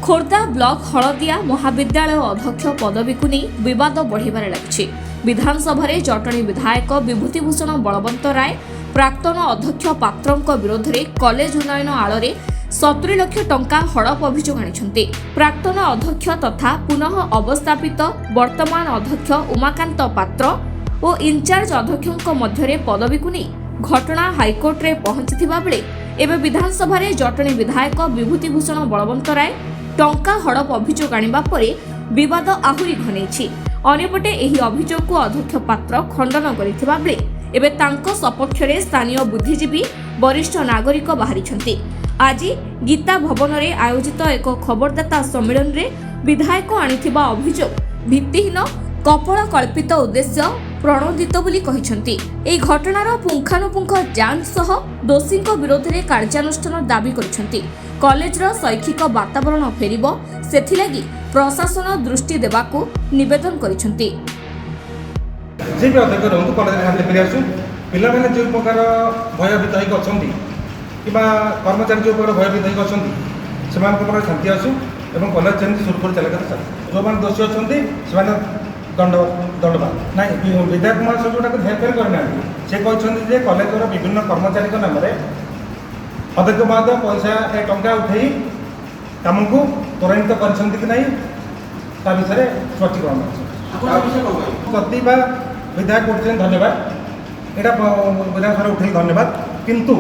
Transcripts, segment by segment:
Khordha block हलदिया महाविद्यालय अध्यक्ष पदवी को नहीं विवाद बढ़िबार लगी। विधानसभा जटणी विधायक विभूतिभूषण बलवंत राय प्राक्तन अध्यक्ष पात्र विरोध में कॉलेज उन्नयन आड़ 70 लाख टंका हड़प अभियोग आनी। प्राक्तन अध्यक्ष तथा पुनः अवस्थापित वर्तमान अध्यक्ष उमाकांत पात्र और इनचार्ज अध्यक्ष मध्य पदवी को नहीं घटना हाइकोर्ट रे पहुंची बेले एवं विधानसभा जटणी विधायक विभूतिभूषण बलवंत राय टंका हड़प अभियोग आनिबा परे विवाद आहुरी घनेछि। अन्यपटे एही अभियोग को अध्यक्ष पात्र खंडन करिथिबा बेले एबे तांको सपक्ष रे स्थानीय बुद्धिजीवी वरिष्ठ नागरिक बाहरिछन्ति। आज गीता भवन रे आयोजित एक खबरदाता सम्मेलन रे विधायक आनिथिबा अभियोग भित्तिहीन कपड़ कल्पित उद्देश्य प्रणोदित बोली कहिसंती। एही घटनार पुंखानुपुंख जांच सह दोषीक विरोध में कार्यानुष्ठान दाबी करिसंती। कॉलेज रो शैक्षिक वातावरण फेरिबो सेथिलागी प्रशासन दृष्टि देबाकू निवेदन करिसंती। जे भी अध्यक्ष रहंतु कॉलेज शांति फेरि आसु पिला माने जे प्रकार भयभीत होइक अछंती किबा कर्मचारी जे प्रकार भयभीत होइक अछंती सेमान को शांति आसु एवं कॉलेज जेमति सुरक्षित चले जो मान दोषी अछंती सेमान दंडबाद नहीं विधायक कुमार से जोटा हेरफेर करना से कहते जे कॉलेज विभिन्न कर्मचारी नाम अध्यक्ष महोदय पैसा टंका उठे कम को त्वरान्वित कर विषय स्पष्टीकरण प्रति विधायक उठे धन्यवाद यहाँ विधानसभा उठे धन्यवाद किंतु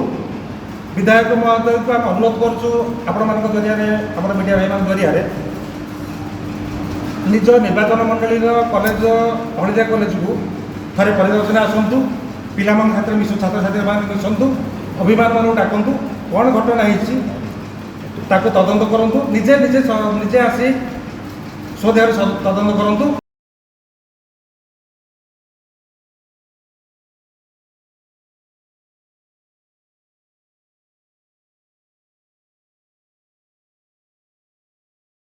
विधायक महोदय को आम अनुरोध करूँ जरिया मीडिया भाई जरिया निज निर्वाचन मंडली कॉलेज हलदिया कॉलेज को थे परिदर्शन आसतु पिला छात्र मिशु छात्र छात्री मिशंतु अभिभावक मान डाकतु कौन घटना होती तदंत करूँ निजे निजे निजे आसी स्वदेह तदंत करूँ।